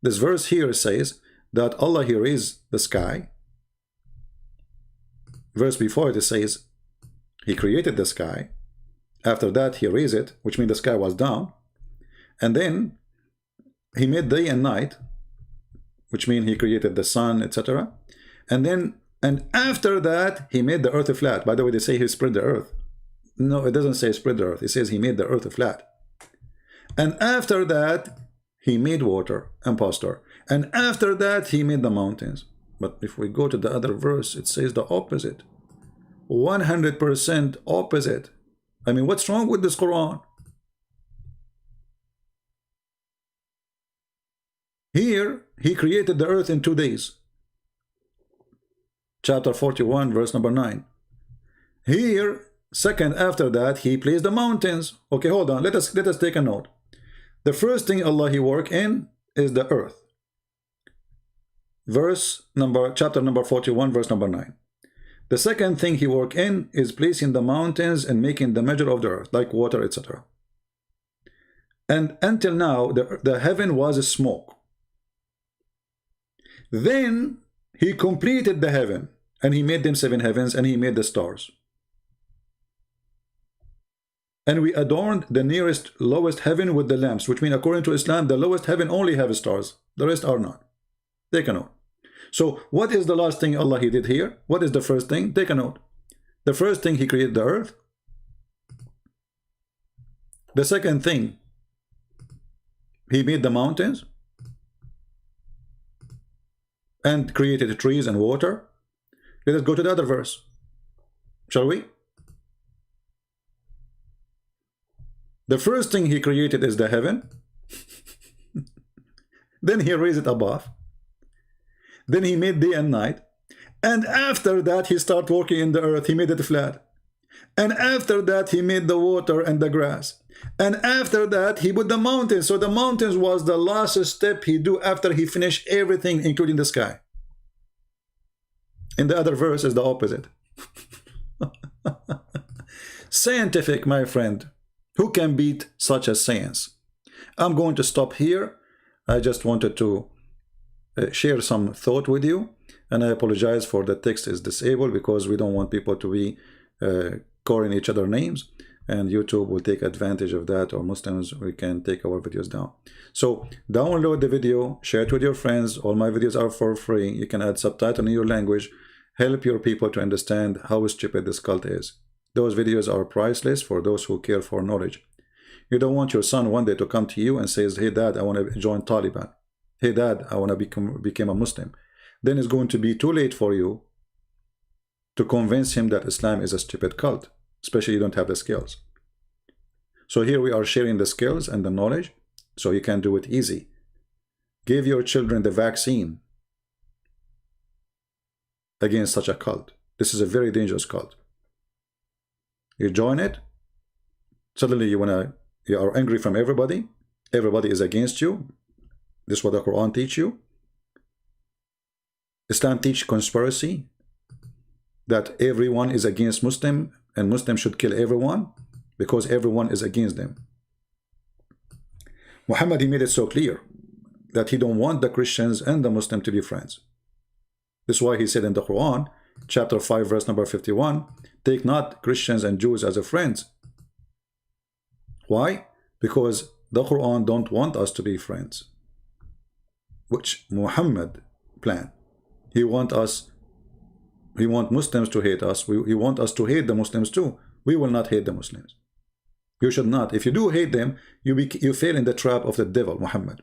This verse here says that Allah, He raised the sky. Verse before it says He created the sky. After that He raised it, which means the sky was down. And then He made day and night, which means He created the sun, etc. And after that He made the earth flat. By the way, they say He spread the earth. No, it doesn't say spread the earth. It says He made the earth flat. And after that He made water and pasture. And after that He made the mountains. But if we go to the other verse, it says the opposite. 100% opposite. I mean, what's wrong with this Quran? Here, He created the earth in 2 days. Chapter 41, verse number 9. Here, second after that, He placed the mountains. Okay, hold on. Let us take a note. The first thing Allah, He worked in is the earth. Chapter number 41, verse number 9. The second thing He worked in is placing the mountains and making the measure of the earth, like water, etc. And until now, the heaven was smoke. Then He completed the heaven, and He made them 7 heavens, and He made the stars. And we adorned the nearest, lowest heaven with the lamps, which means according to Islam, the lowest heaven only have stars. The rest are not. Take a note. So what is the last thing Allah, He did here? What is the first thing? Take a note. The first thing, He created the earth. The second thing, He made the mountains and created trees and water. Let us go to the other verse, shall we? The first thing He created is the heaven. Then He raised it above. Then He made day and night. And after that He started working in the earth. He made it flat. And after that He made the water and the grass. And after that He put the mountains. So the mountains was the last step He do after He finished everything, including the sky. In the other verse is the opposite. Scientific, my friend. Who can beat such a science? I'm going to stop here. I just wanted to share some thought with you, and I apologize for the text is disabled because we don't want people to be calling each other names, and YouTube will take advantage of that, or Muslims, we can take our videos down. So download the video, share it with your friends. All my videos are for free. You can add subtitle in your language. Help your people to understand how stupid this cult is. Those videos are priceless for those who care for knowledge. You don't want your son one day to come to you and says, hey dad, I want to join Taliban. Hey dad, I want to become a Muslim. Then it's going to be too late for you to convince him that Islam is a stupid cult, especially you don't have the skills. So here we are sharing the skills and the knowledge so you can do it easy. Give your children the vaccine against such a cult. This is a very dangerous cult. You join it, suddenly you are angry from everybody, everybody is against you. This is what the Quran teach you. Islam teach conspiracy, that everyone is against Muslim and Muslims should kill everyone because everyone is against them. Muhammad, he made it so clear that he don't want the Christians and the Muslim to be friends. This is why he said in the Quran, chapter 5, verse number 51, take not Christians and Jews as a friends. Why? Because the Quran don't want us to be friends, which Muhammad planned. He want Muslims to hate us. He want us to hate the Muslims too. We will not hate the Muslims. You should not. If you do hate them, you fail in the trap of the devil, Muhammad.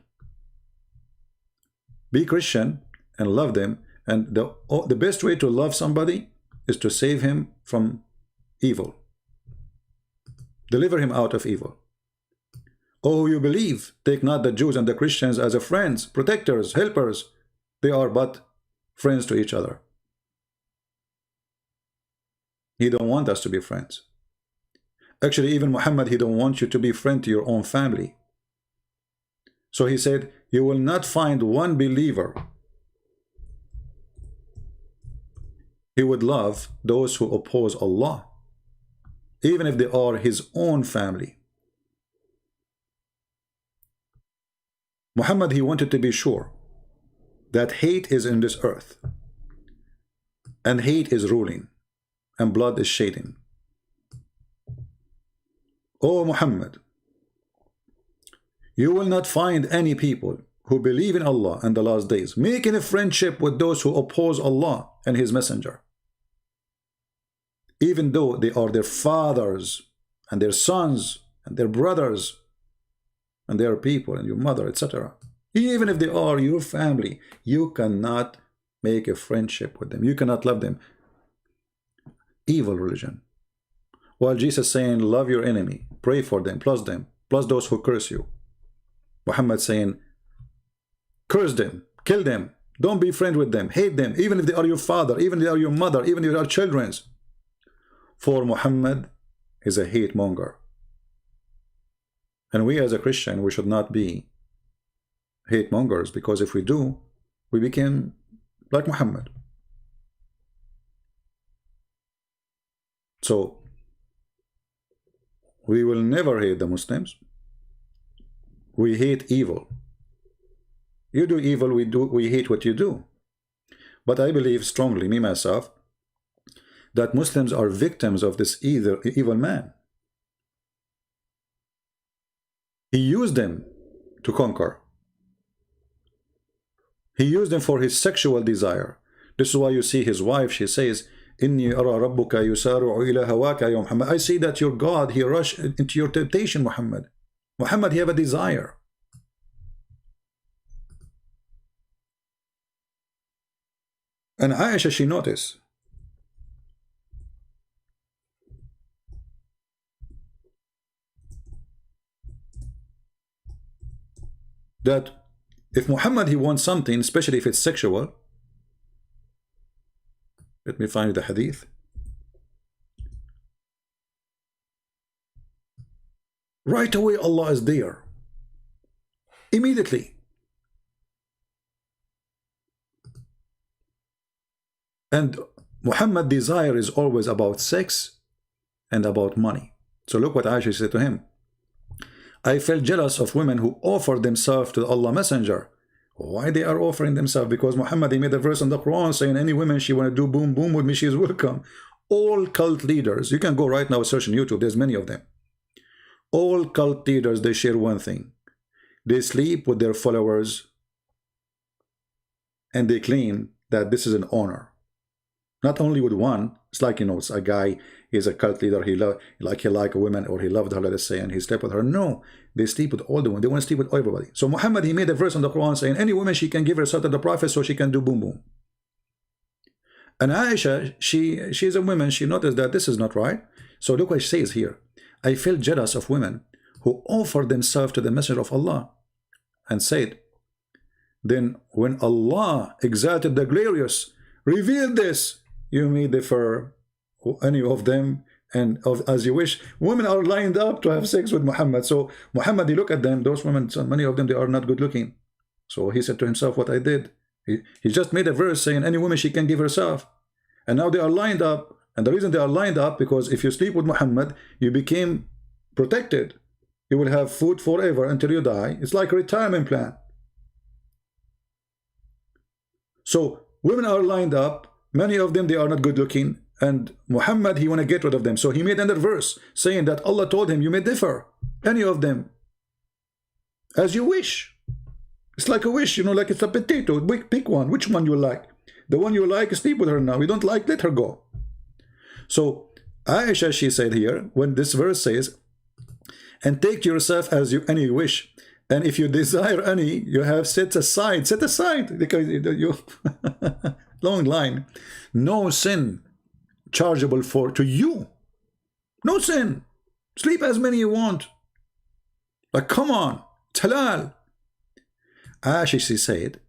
Be Christian and love them. And the best way to love somebody is to save him from evil. Deliver him out of evil. Oh, you believe, take not the Jews and the Christians as a friends, protectors, helpers. They are but friends to each other. He don't want us to be friends. Actually, even Muhammad, he don't want you to be friend to your own family. So he said, you will not find one believer he would love those who oppose Allah, even if they are his own family. Muhammad, he wanted to be sure that hate is in this earth, and hate is ruling, and blood is shedding. O Muhammad, you will not find any people who believe in Allah and the last days making a friendship with those who oppose Allah and his messenger, even though they are their fathers and their sons and their brothers and their people and your mother, etc. Even if they are your family, you cannot make a friendship with them. You cannot love them. Evil religion. While Jesus saying, love your enemy, pray for them, plus those who curse you. Muhammad saying, curse them, kill them, don't be friend with them, hate them, even if they are your father, even if they are your mother, even if they are children's. For Muhammad is a hate monger. And we as a Christian, we should not be hate mongers, because if we do, we become like Muhammad. So we will never hate the Muslims. We hate evil. You do evil, we hate what you do. But I believe strongly, me myself, that Muslims are victims of this evil man. He used them to conquer. He used them for his sexual desire. This is why you see his wife, she says, Inni ara rabbuka yusari'u ila hawaka ya Muhammad. I see that your God, he rushed into your temptation, Muhammad. Muhammad, he have a desire. And Aisha, she noticed that if Muhammad, he wants something, especially if it's sexual, let me find the hadith. Right away, Allah is there. Immediately. And Muhammad's desire is always about sex and about money. So look what Aisha said to him. I felt jealous of women who offer themselves to the Allah Messenger. Why they are offering themselves? Because Muhammad, he made a verse in the Quran saying, any woman she want to do boom boom with me, she is welcome. All cult leaders, you can go right now search on YouTube, there's many of them. All cult leaders, they share one thing. They sleep with their followers and they claim that this is an honor. Not only with one, it's like, you know, it's a guy, he's a cult leader, he like a woman, or he loved her, let us say, and he slept with her. No, they sleep with all the women. They want to sleep with everybody. So Muhammad, he made a verse in the Quran saying, any woman, she can give herself to the Prophet so she can do boom boom. And Aisha, she's a woman, she noticed that this is not right. So look what she says here. I feel jealous of women who offer themselves to the Messenger of Allah, and said, then when Allah exalted the glorious, revealed this, you may differ any of them and as you wish. Women are lined up to have sex with Muhammad. So Muhammad, he look at them, those women, so many of them, they are not good looking. So he said to himself, what I did, he just made a verse saying any woman she can give herself. And now they are lined up. And the reason they are lined up, because if you sleep with Muhammad, you became protected. You will have food forever until you die. It's like a retirement plan. So women are lined up. Many of them, they are not good looking. And Muhammad, he want to get rid of them. So he made another verse saying that Allah told him, you may differ, any of them, as you wish. It's like a wish, you know, like it's a potato. Pick one. Which one you like? The one you like, sleep with her now. You don't like, let her go. So Aisha, she said here, when this verse says, and take to yourself as you any wish, and if you desire any, you have set aside, because you long line, no sin chargeable to you, no sin, sleep as many you want, like come on, it's halal. Aisha, she said,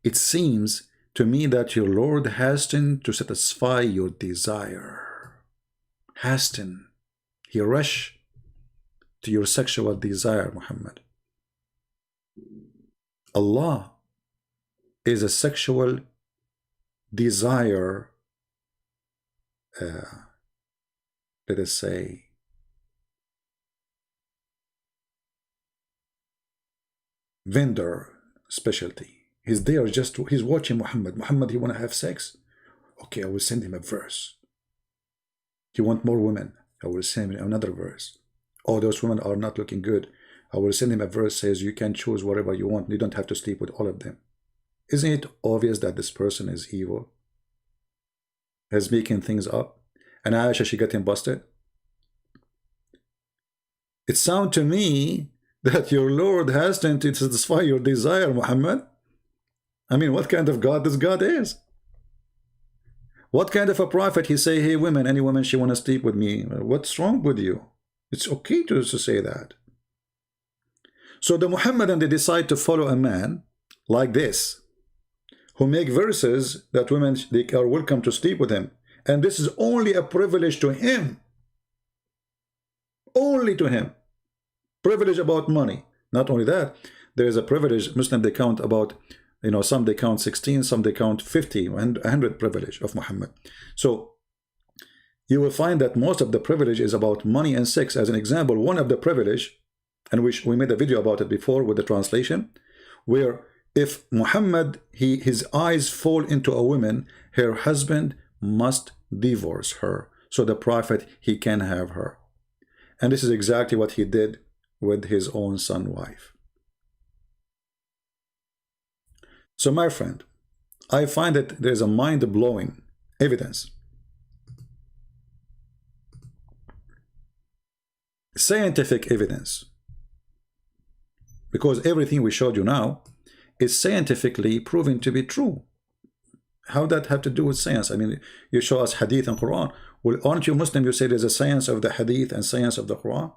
it seems to me that your Lord hastened to satisfy your desire. Hasten, he rushed to your sexual desire, Muhammad. Allah is a sexual desire, let us say, vendor specialty. He's there just to, he's watching Muhammad. Muhammad, he want to have sex? Okay, I will send him a verse. He want more women? I will send him another verse. Oh, those women are not looking good. I will send him a verse says you can choose whatever you want. You don't have to sleep with all of them. Isn't it obvious that this person is evil? Is making things up? And Aisha, she got him busted? It sounds to me that your Lord has to satisfy your desire, Muhammad. I mean, what kind of God this God is? What kind of a prophet he say, hey women, any woman she want to sleep with me? What's wrong with you? It's okay to say that. So the Muhammadan, they decide to follow a man like this, who make verses that women, they are welcome to sleep with him. And this is only a privilege to him. Only to him. Privilege about money. Not only that, there is a privilege, Muslim they count about, you know, some they count 16, some they count 50, 100 privilege of Muhammad. So you will find that most of the privilege is about money and sex. As an example, one of the privilege, and we made a video about it before with the translation, where if Muhammad, his eyes fall into a woman, her husband must divorce her. So the prophet, he can have her. And this is exactly what he did with his own son wife. So my friend, I find that there's a mind-blowing evidence. Scientific evidence. Because everything we showed you now is scientifically proven to be true. How that have to do with science? I mean, you show us hadith and Quran. Well, aren't you Muslim? You say there's a science of the hadith and science of the Quran.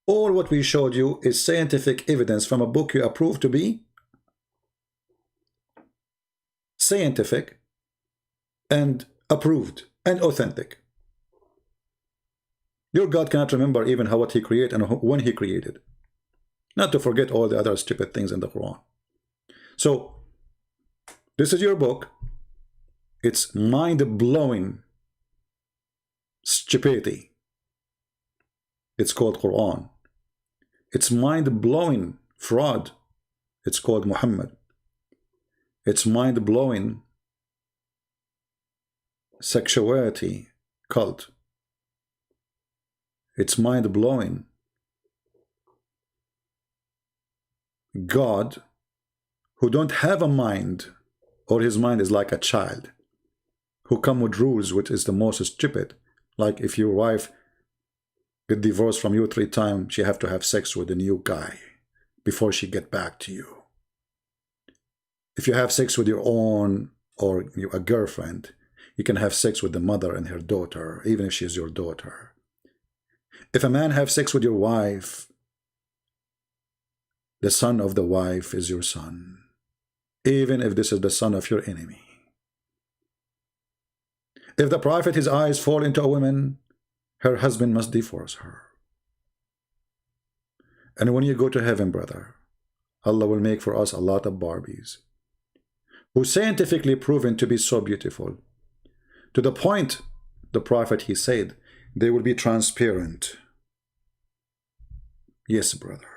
All what we showed you is scientific evidence from a book you approve to be scientific and approved and authentic. Your God cannot remember even what he created and when he created. Not to forget all the other stupid things in the Quran. So, this is your book. It's mind-blowing stupidity. It's called Quran. It's mind-blowing fraud. It's called Muhammad. It's mind-blowing sexuality cult. It's mind-blowing God who don't have a mind, or his mind is like a child, who come with rules which is the most stupid. Like if your wife get divorced from you 3 times, she have to have sex with a new guy before she get back to you. If you have sex with your own or a girlfriend, you can have sex with the mother and her daughter, even if she is your daughter. If a man have sex with your wife, the son of the wife is your son, even if this is the son of your enemy. If the Prophet, his eyes fall into a woman, her husband must divorce her. And when you go to heaven, brother, Allah will make for us a lot of Barbies who scientifically proven to be so beautiful, to the point the Prophet, he said, they will be transparent. Yes, brother,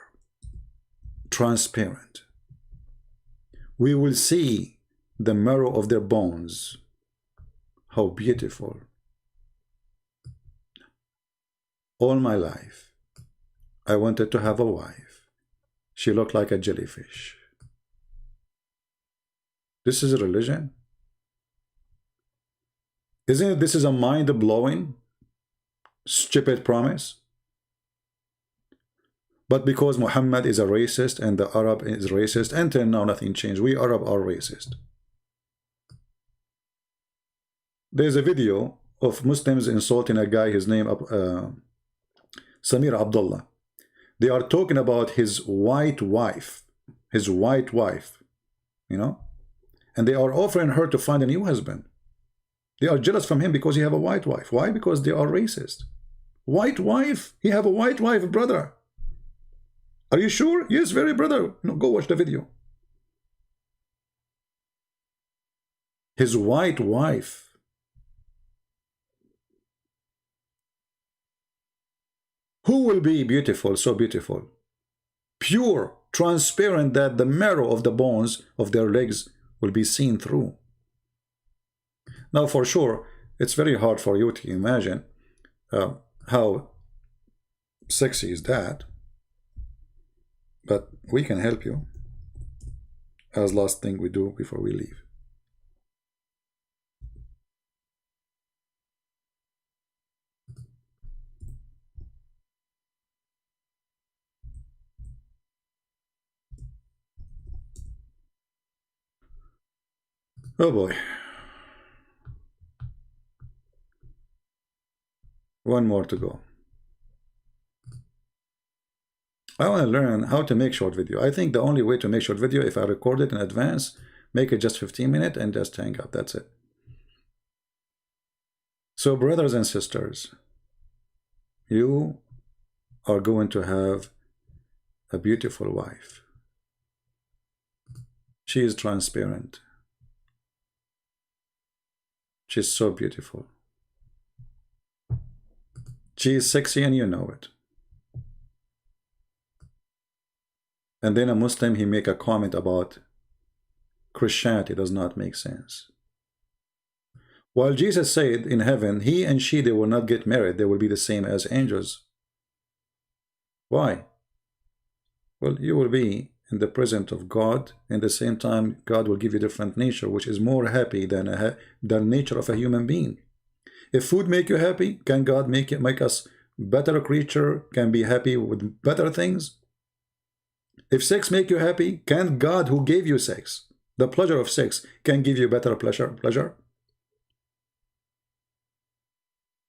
transparent. We will see the marrow of their bones. How beautiful. All my life, I wanted to have a wife. She looked like a jellyfish. This is a religion? Isn't it? This is a mind-blowing, stupid promise. But because Muhammad is a racist and the Arab is racist, until now nothing changed. We Arab are racist. There's a video of Muslims insulting a guy, his name Samir Abdullah. They are talking about his white wife, you know, and they are offering her to find a new husband. They are jealous from him because he have a white wife. Why? Because they are racist. White wife? He have a white wife, brother. Are you sure? Yes, very, brother. No, go watch the video. His white wife. Who will be beautiful, so beautiful? Pure, transparent, that the marrow of the bones of their legs will be seen through. Now, for sure, it's very hard for you to imagine how sexy is that. But we can help you as last thing we do before we leave. Oh boy. One more to go. I want to learn how to make short video. I think the only way to make short video, if I record it in advance, make it just 15 minutes and just hang up. That's it. So brothers and sisters, you are going to have a beautiful wife. She is transparent. She's so beautiful. She is sexy and you know it. And then a Muslim, he make a comment about Christianity does not make sense. While Jesus said in heaven, he and she, they will not get married. They will be the same as angels. Why? Well, you will be in the presence of God. And at the same time, God will give you different nature, which is more happy than the nature of a human being. If food make you happy, can God make us better creature? Can be happy with better things? If sex make you happy, can God, who gave you sex, the pleasure of sex, can give you better pleasure?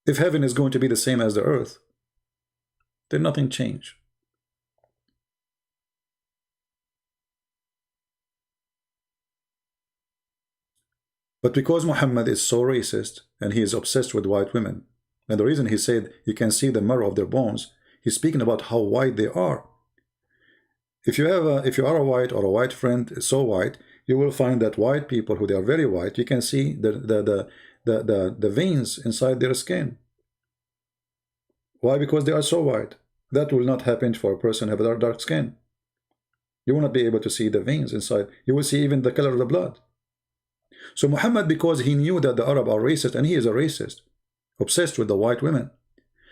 If heaven is going to be the same as the earth, then nothing changed. But because Muhammad is so racist and he is obsessed with white women, and the reason he said you can see the marrow of their bones, he's speaking about how white they are. If you are a white or a white friend so white, you will find that white people who they are very white, you can see the veins inside their skin. Why? Because they are so white. That will not happen for a person who have dark skin. You will not be able to see the veins inside. You will see even the color of the blood. So Muhammad, because he knew that the Arab are racist, and he is a racist, obsessed with the white women,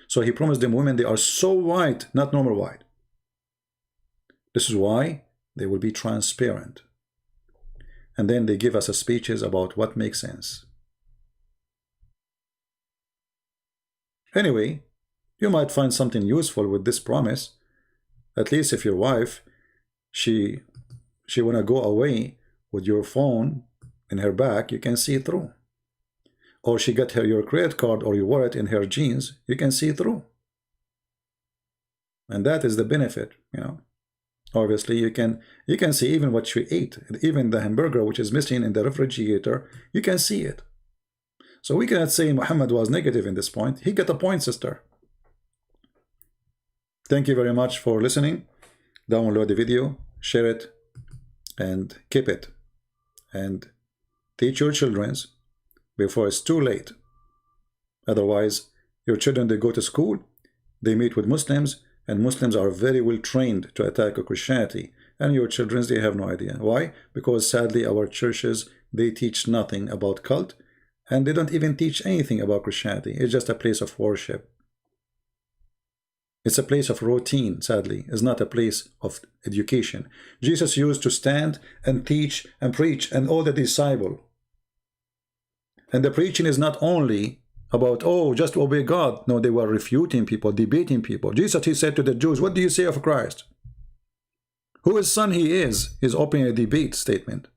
so he promised them women, they are so white, not normal white. This is why they will be transparent. And then they give us a speeches about what makes sense. Anyway, you might find something useful with this promise. At least if your wife, she wanna go away with your phone in her back, you can see through. Or she got your credit card or your wallet in her jeans, you can see through. And that is the benefit, you know. Obviously, you can see even what she ate, even the hamburger which is missing in the refrigerator, you can see it. So we cannot say Muhammad was negative in this point. He got a point, sister. Thank you very much for listening. Download the video, share it, and keep it. And teach your children before it's too late. Otherwise, your children, they go to school, they meet with Muslims, and Muslims are very well trained to attack Christianity. And your children, they have no idea. Why? Because sadly, our churches, they teach nothing about cult, and they don't even teach anything about Christianity. It's just a place of worship. It's a place of routine, sadly. It's not a place of education. Jesus used to stand and teach and preach, and all the disciples. And the preaching is not only about, oh, just obey God. No, they were refuting people, debating people. Jesus, he said to the Jews, what do you say of Christ? Whose son he is opening a debate statement.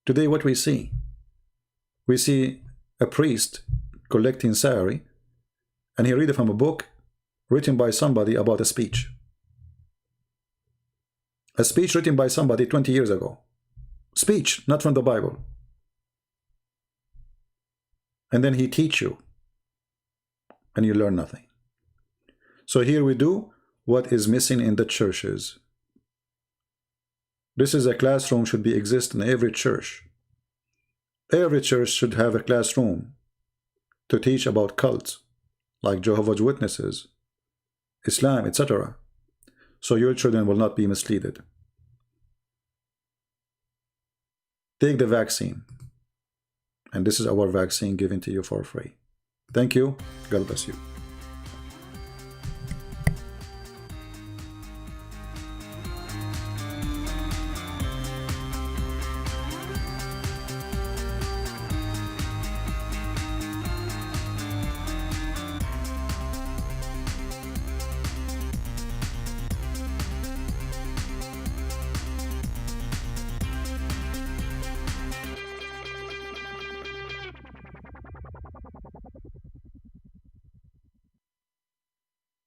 Today what we see a priest collecting salary, and he read from a book written by somebody about a speech. A speech written by somebody 20 years ago. Speech, not from the Bible. And then he teach you, and you learn nothing. So here we do what is missing in the churches. This is a classroom should be exist in every church. Every church should have a classroom to teach about cults, like Jehovah's Witnesses, Islam, etc. So your children will not be misled. Take the vaccine. And this is our vaccine given to you for free. Thank you. God bless you.